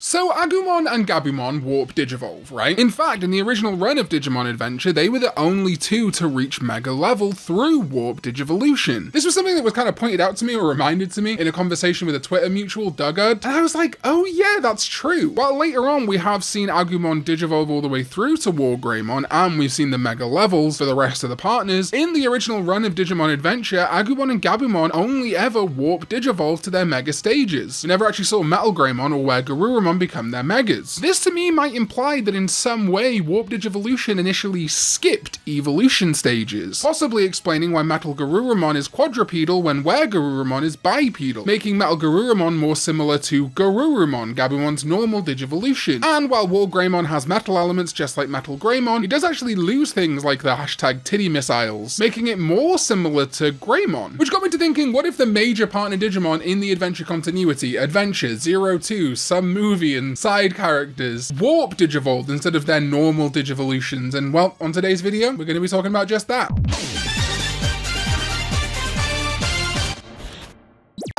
So Agumon and Gabumon warp Digivolve, right? In fact, in the original run of Digimon Adventure, they were the only two to reach Mega level through warp Digivolution. This was something that was kind of pointed out to me or reminded to me in a conversation with a Twitter mutual, Duggard, and I was like, oh yeah, that's true. While later on we have seen Agumon Digivolve all the way through to Wargreymon, and we've seen the Mega levels for the rest of the partners, in the original run of Digimon Adventure, Agumon and Gabumon only ever warp Digivolve to their Mega stages. We never actually saw Metal Greymon or where Garurumon become their Megas. This to me might imply that in some way Warp Digivolution initially skipped evolution stages, possibly explaining why Metal Garurumon is quadrupedal when Were Garurumon is bipedal, making Metal Garurumon more similar to Garurumon, Gabumon's normal Digivolution. And while Wargreymon has metal elements just like Metal Greymon, he does actually lose things like the hashtag titty missiles, making it more similar to Greymon. Which got me to thinking, what if the major partner Digimon in the Adventure continuity, Adventure, 02, some movie and side characters, warp Digivolved instead of their normal Digivolutions? And well, on today's video, we're going to be talking about just that.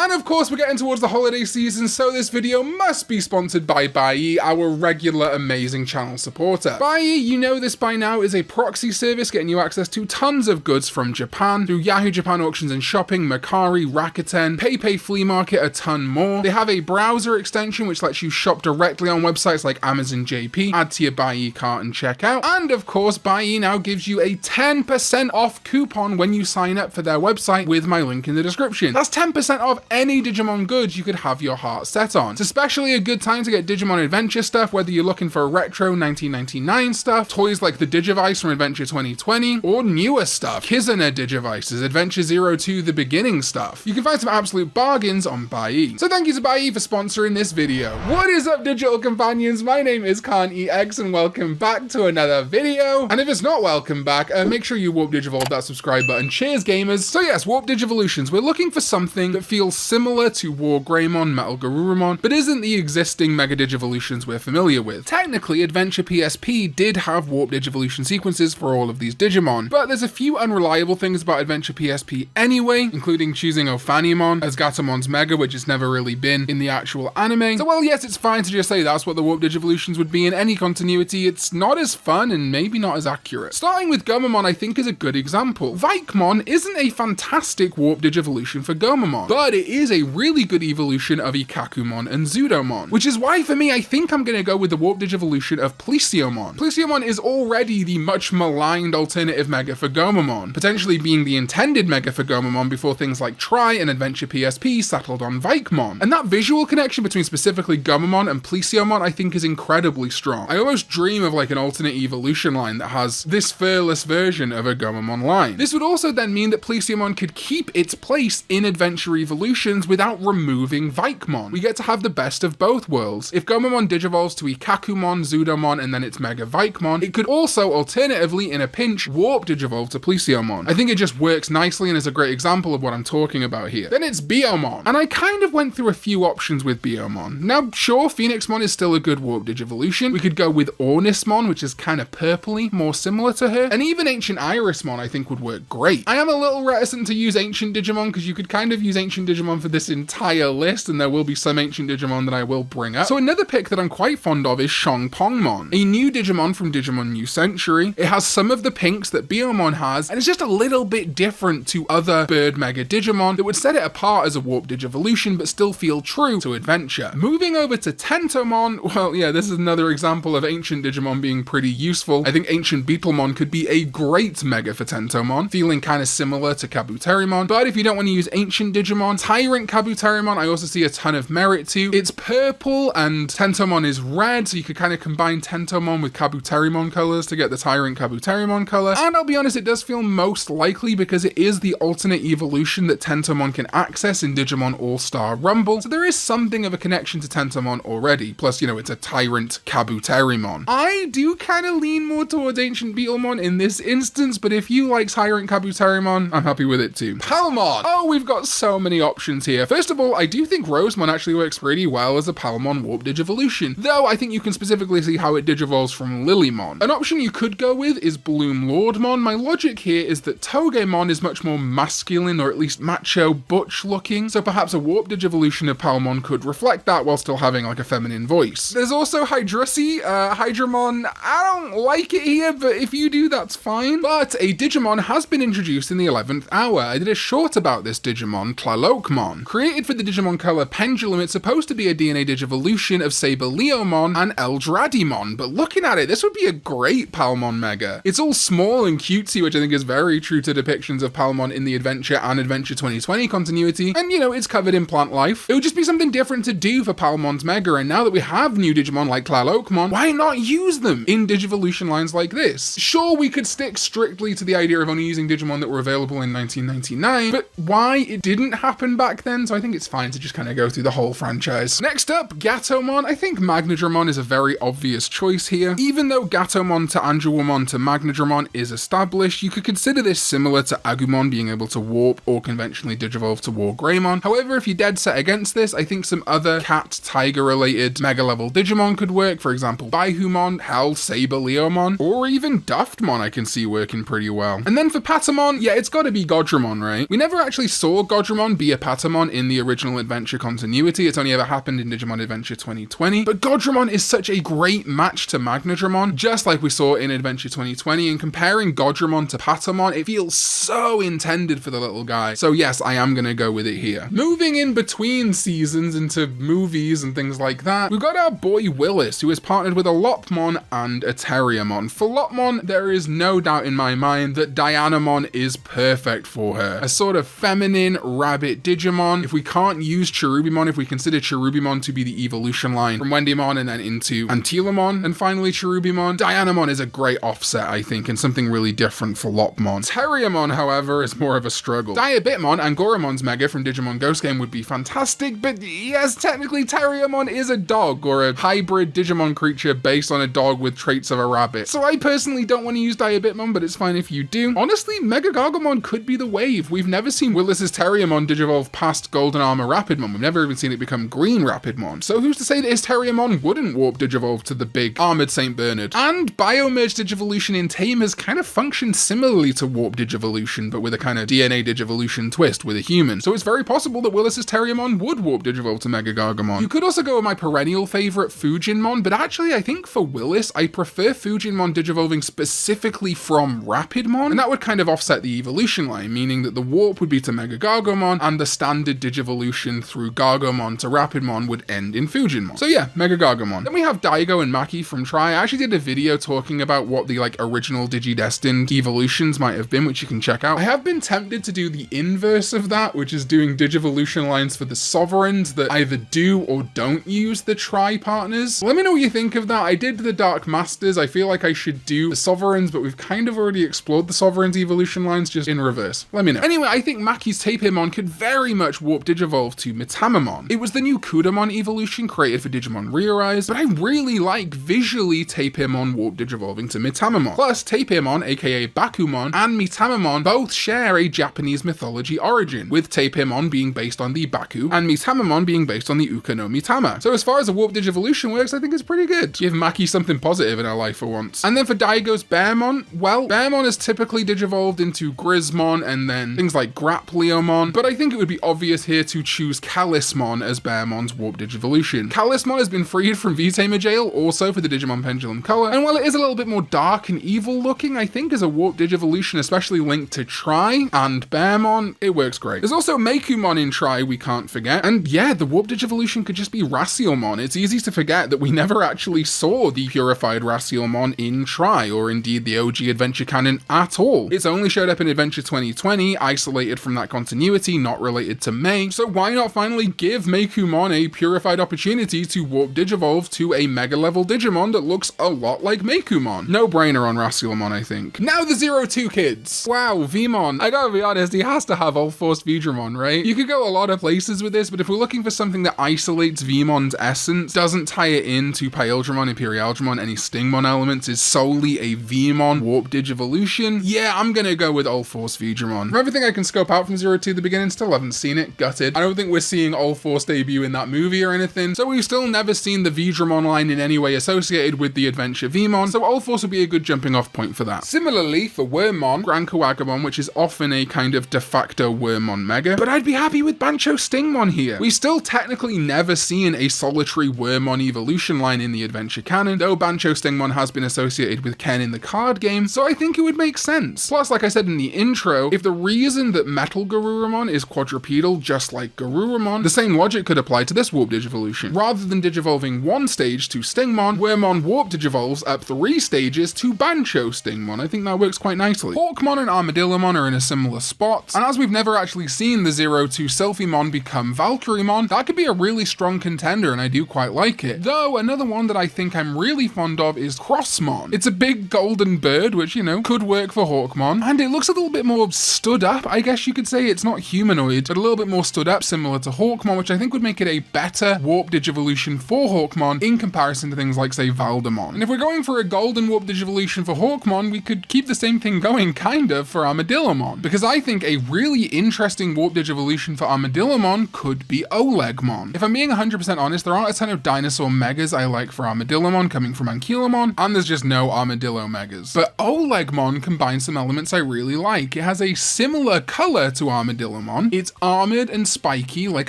And of course, we're getting towards the holiday season, so this video must be sponsored by Buyee, our regular amazing channel supporter. Buyee, you know this by now, is a proxy service getting you access to tons of goods from Japan, through Yahoo Japan Auctions and Shopping, Mercari, Rakuten, PayPay Flea Market, a ton more. They have a browser extension which lets you shop directly on websites like Amazon JP, add to your Buyee cart and check out. And of course, Buyee now gives you a 10% off coupon when you sign up for their website with my link in the description. That's 10% off any Digimon goods you could have your heart set on. It's especially a good time to get Digimon Adventure stuff, whether you're looking for retro 1999 stuff, toys like the Digivice from Adventure 2020, or newer stuff, Kizuna Digivices, Adventure 02 The Beginning stuff. You can find some absolute bargains on Buyee. So thank you to Buyee for sponsoring this video. What is up, digital companions? My name is Karn EX and welcome back to another video. And if it's not welcome back, make sure you Warp Digivolve that subscribe button. Cheers, gamers. So yes, Warp Digivolutions. We're looking for something that feels similar to Wargreymon, Metal Garurumon, but isn't the existing Mega Digivolutions we're familiar with. Technically, Adventure PSP did have Warp Digivolution sequences for all of these Digimon, but there's a few unreliable things about Adventure PSP anyway, including choosing Ophanimon as Gatomon's Mega, which has never really been in the actual anime. So while yes, it's fine to just say that's what the Warp Digivolutions would be in any continuity, it's not as fun and maybe not as accurate. Starting with Gomamon, I think, is a good example. Veemon isn't a fantastic Warp Digivolution for Gomamon, but it is a really good evolution of Ukkomon and Zudomon, which is why for me I think I'm going to go with the Warp Digivolution of Plesiomon. Plesiomon is already the much maligned alternative Mega for Gomamon, potentially being the intended Mega for Gomamon before things like Tri and Adventure PSP settled on Veemon. And that visual connection between specifically Gomamon and Plesiomon I think is incredibly strong. I almost dream of like an alternate evolution line that has this furless version of a Gomamon line. This would also then mean that Plesiomon could keep its place in Adventure Evolutions without removing Veemon. We get to have the best of both worlds. If Gomamon digivolves to Ukkomon, Zudomon, and then its Mega Veemon, it could also alternatively, in a pinch, warp digivolve to Plesiomon. I think it just works nicely and is a great example of what I'm talking about here. Then it's Biyomon, and I kind of went through a few options with Biyomon. Now, sure, Phoenixmon is still a good warp digivolution. We could go with Ornismon, which is kind of purpley, more similar to her, and even Ancient Irismon I think would work great. I am a little reticent to use Ancient Digimon because you could kind of use Ancient Digimon for this entire list, and there will be some Ancient Digimon that I will bring up. So another pick that I'm quite fond of is Shongpongmon, a new Digimon from Digimon New Century. It has some of the pinks that Biyomon has, and it's just a little bit different to other bird Mega Digimon that would set it apart as a Warp Digivolution but still feel true to Adventure. Moving over to Tentomon, well yeah, this is another example of Ancient Digimon being pretty useful. I think Ancient Beetlemon could be a great Mega for Tentomon, feeling kind of similar to Kabuterimon, but if you don't want to use Ancient Digimon, Tyrant Kabuterimon I also see a ton of merit to. It's purple and Tentomon is red, so you could kind of combine Tentomon with Kabuterimon colors to get the Tyrant Kabuterimon color, and I'll be honest, it does feel most likely because it is the alternate evolution that Tentomon can access in Digimon All-Star Rumble, so there is something of a connection to Tentomon already, plus, you know, it's a Tyrant Kabuterimon. I do kind of lean more towards Ancient Beetlemon in this instance, but if you like Tyrant Kabuterimon, I'm happy with it too. Palmon! Oh, we've got so many options here. First of all, I do think Rosemon actually works pretty well as a Palmon Warp Digivolution, though I think you can specifically see how it digivolves from Lilymon. An option you could go with is Bloom Lordmon. My logic here is that Togemon is much more masculine, or at least macho, butch looking, so perhaps a Warp Digivolution of Palmon could reflect that while still having like a feminine voice. There's also Hydrussi, Hydramon. I don't like it here, but if you do, that's fine. But a Digimon has been introduced in the 11th hour. I did a short about this Digimon, Hawkmon. Created for the Digimon color Pendulum, it's supposed to be a DNA Digivolution of Saberleomon and Eldradimon, but looking at it, this would be a great Palmon Mega. It's all small and cutesy, which I think is very true to depictions of Palmon in the Adventure and Adventure 2020 continuity, and you know, it's covered in plant life. It would just be something different to do for Palmon's Mega, and now that we have new Digimon like Hawkmon, why not use them in Digivolution lines like this? Sure, we could stick strictly to the idea of only using Digimon that were available in 1999, but why it didn't happen back then, so I think it's fine to just kind of go through the whole franchise. Next up, Gatomon. I think Magnadramon is a very obvious choice here. Even though Gatomon to Angelwomon to Magnadramon is established, you could consider this similar to Agumon being able to warp or conventionally digivolve to Wargreymon. However, if you're dead set against this, I think some other cat tiger related mega level Digimon could work. For example, Buyomon, hell, Saberleomon, or even Duftmon I can see working pretty well. And then for Patamon, yeah, it's gotta be Godramon, right? We never actually saw Godramon be a Patamon in the original Adventure continuity. It's only ever happened in Digimon Adventure 2020, but Godramon is such a great match to Magnadramon, just like we saw in Adventure 2020, and comparing Godramon to Patamon, it feels so intended for the little guy. So yes, I am gonna go with it here. Moving in between seasons into movies and things like that, we've got our boy Willis, who is partnered with a Lopmon and a Terriermon. For Lopmon, there is no doubt in my mind that Dianamon is perfect for her. A sort of feminine rabbit Digimon. If we can't use Cherubimon, if we consider Cherubimon to be the evolution line from Wendymon and then into Antilomon and finally Cherubimon, Dianamon is a great offset, I think, and something really different for Lopmon. Terriermon, however, is more of a struggle. Diabitmon and Goramon's Mega from Digimon Ghost Game would be fantastic, but yes, technically Terriermon is a dog, or a hybrid Digimon creature based on a dog with traits of a rabbit. So I personally don't want to use Diabitmon, but it's fine if you do. Honestly, Mega Gargomon could be the wave. We've never seen Willis's Terriermon digivolve past Golden Armor Rapidmon. We've never even seen it become Green Rapidmon. So who's to say that his Terriermon wouldn't warp digivolve to the big armored St. Bernard? And Biomerge Digivolution in Tame has kind of functioned similarly to Warp Digivolution, but with a kind of DNA Digivolution twist with a human. So it's very possible that Willis's Terriermon would warp digivolve to Mega Gargomon. You could also go with my perennial favorite Fujinmon, but actually I think for Willis, I prefer Fujinmon digivolving specifically from Rapidmon, and that would kind of offset the evolution line, meaning that the warp would be to Mega Gargomon, and the standard digivolution through Gargomon to Rapidmon would end in Fujinmon. So yeah, Mega Gargomon. Then we have Daigo and Maki from Tri. I actually did a video talking about what the original Digidestined evolutions might have been, which you can check out. I have been tempted to do the inverse of that, which is doing Digivolution lines for the Sovereigns that either do or don't use the Tri partners. Let me know what you think of that. I did the Dark Masters. I feel like I should do the Sovereigns, but we've kind of already explored the Sovereigns evolution lines, just in reverse. Let me know. Anyway, I think Maki's Tapirmon could very much warp digivolve to Metamamon. It was the new Kudamon evolution created for Digimon Eirias, but I really like visually Tapirmon warp digivolving to Metamamon. Plus, Tapirmon, aka Bakumon, and Metamamon both share a Japanese mythology origin, with Tapirmon being based on the Baku, and Metamamon being based on the Uka no Mitama. So as far as a warp digivolution works, I think it's pretty good. Give Maki something positive in her life for once. And then for Daigo's Bearmon, well, Bearmon is typically digivolved into Grismon and then things like Grapleomon, but I think it would be obvious here to choose Kalismon as Bearmon's warp digivolution. Kalismon has been freed from V-Tamer jail also for the Digimon Pendulum color, and while it is a little bit more dark and evil looking, I think as a warp digivolution, especially linked to Tri and Bearmon, it works great. There's also Meicoomon in Tri we can't forget, and yeah, the warp digivolution could just be Racielmon. It's easy to forget that we never actually saw the purified Racielmon in Tri, or indeed the OG Adventure canon at all. It's only showed up in Adventure 2020, isolated from that continuity, not related to Mei, so why not finally give Meicoomon a purified opportunity to warp digivolve to a mega level Digimon that looks a lot like Meicoomon? No brainer on Racielmon, I think. Now the 02 kids. Wow, Veemon. I gotta be honest, he has to have all Force Veedramon, right? You could go a lot of places with this, but if we're looking for something that isolates Veemon's essence, doesn't tie it into Paildramon, Imperialdramon, any Stingmon elements, is solely a Veemon warp digivolution, yeah, I'm gonna go with all Force Veedramon. From everything I can scope out from 02 the beginning, still haven't seen seen it, gutted. I don't think we're seeing All Force debut in that movie or anything, so we've still never seen the Veedramon line in any way associated with the Adventure Veemon, so All Force would be a good jumping off point for that. Similarly, for Wormmon, Grand Kawagamon, which is often a kind of de facto Wormmon mega, but I'd be happy with Bancho Stingmon here. We still technically never seen a solitary Wormmon evolution line in the Adventure canon, though Bancho Stingmon has been associated with Ken in the card game, so I think it would make sense. Plus, like I said in the intro, if the reason that Metal Garurumon is quadrupedal just like Garurumon, the same logic could apply to this Warp Digivolution. Rather than digivolving one stage to Stingmon, Wormmon Warp Digivolves up 3 stages to Bancho Stingmon. I think that works quite nicely. Hawkmon and Armadillomon are in a similar spot, and as we've never actually seen the 0-2 Sylphimon become Valkyriemon, that could be a really strong contender, and I do quite like it. Though, another one that I think I'm really fond of is Crossmon. It's a big golden bird, which, you know, could work for Hawkmon, and it looks a little bit more stood up, I guess you could say. It's not humanoid, but a little bit more stood up, similar to Hawkmon, which I think would make it a better Warp Digivolution for Hawkmon in comparison to things like, say, Valdemon. And if we're going for a golden Warp Digivolution for Hawkmon, we could keep the same thing going, kind of, for Armadillomon, because I think a really interesting Warp Digivolution for Armadillomon could be Olegmon. If I'm being 100% honest, there aren't a ton of dinosaur megas I like for Armadillomon coming from Ankylomon, and there's just no Armadillo megas. But Olegmon combines some elements I really like. It has a similar color to Armadillomon, it's armored and spiky like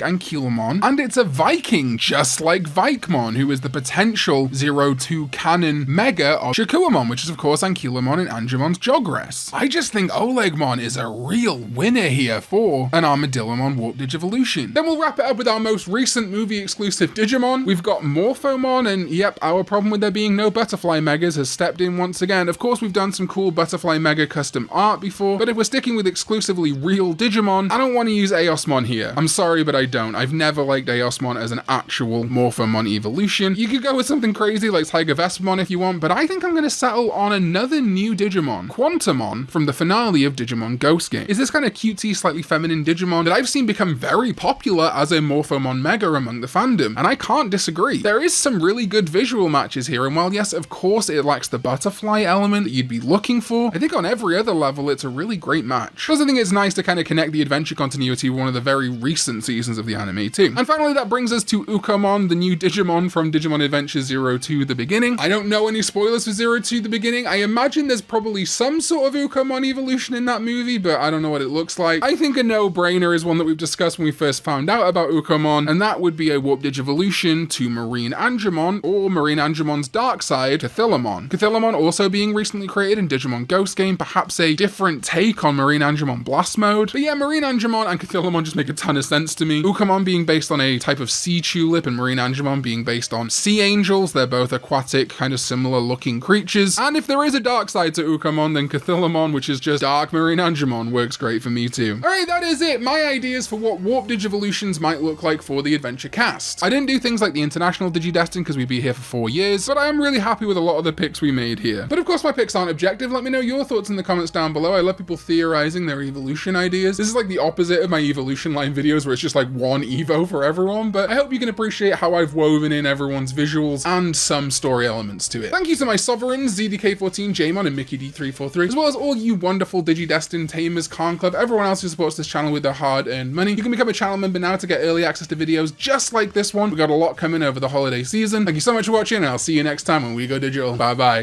Ankylomon, and it's a Viking just like Vikemon, who is the potential 0-2 canon mega of Shakuamon, which is of course Ankylomon and Angemon's Jogress. I just think Olegmon is a real winner here for an Armadillomon Warp Digivolution. Then we'll wrap it up with our most recent movie exclusive Digimon. We've got Morphomon, and yep, our problem with there being no butterfly megas has stepped in once again. Of course, we've done some cool butterfly mega custom art before, but if we're sticking with exclusively real Digimon, I don't want to use Eosmon here. I'm sorry, but I don't. I've never liked Eosmon as an actual Morphomon evolution. You could go with something crazy like Tiger Vespamon if you want, but I think I'm going to settle on another new Digimon, Quantumon, from the finale of Digimon Ghost Game. Is this kind of cutesy, slightly feminine Digimon that I've seen become very popular as a Morphomon mega among the fandom, and I can't disagree. There is some really good visual matches here, and while yes, of course it lacks the butterfly element that you'd be looking for, I think on every other level it's a really great match. Plus I think it's nice to kind of connect the adventure continuity with one of the very recent seasons of the anime too. And finally that brings us to Ukkomon, the new Digimon from Digimon Adventure 0-2 The Beginning. I don't know any spoilers for 0-2 The Beginning. I imagine there's probably some sort of Ukkomon evolution in that movie, but I don't know what it looks like. I think a no-brainer is one that we've discussed when we first found out about Ukkomon, and that would be a Warp Digivolution to Marine Angemon, or Marine Angemon's dark side, Cathilamon. Cathilamon also being recently created in Digimon Ghost Game, perhaps a different take on Marine Angemon Blast Mode. But yeah, Marine Angemon and Cathilamon just make a ton of sense to me. Ukkomon being based on a type of sea tulip, and Marine Angemon being based on sea angels. They're both aquatic, kind of similar looking creatures. And if there is a dark side to Ukkomon, then Cathilamon, which is just dark Marine Angemon, works great for me too. Alright, that is it. My ideas for what Warp Digivolutions might look like for the Adventure cast. I didn't do things like the International Digidestin because we'd be here for 4 years, but I am really happy with a lot of the picks we made here. But of course my picks aren't objective. Let me know your thoughts in the comments down below. I love people theorizing their evolution ideas. This is like the opposite of my evolution line videos where it's just like one Evo for everyone, but I hope you can appreciate how I've woven in everyone's visuals and some story elements to it. Thank you to my sovereigns, ZDK14, Jamon, and Mickey D343, as well as all you wonderful Digidestin tamers, Karn Club, everyone else who supports this channel with their hard-earned money. You can become a channel member now to get early access to videos just like this one. We got a lot coming over the holiday season. Thank you so much for watching, and I'll see you next time when we go digital. Bye bye.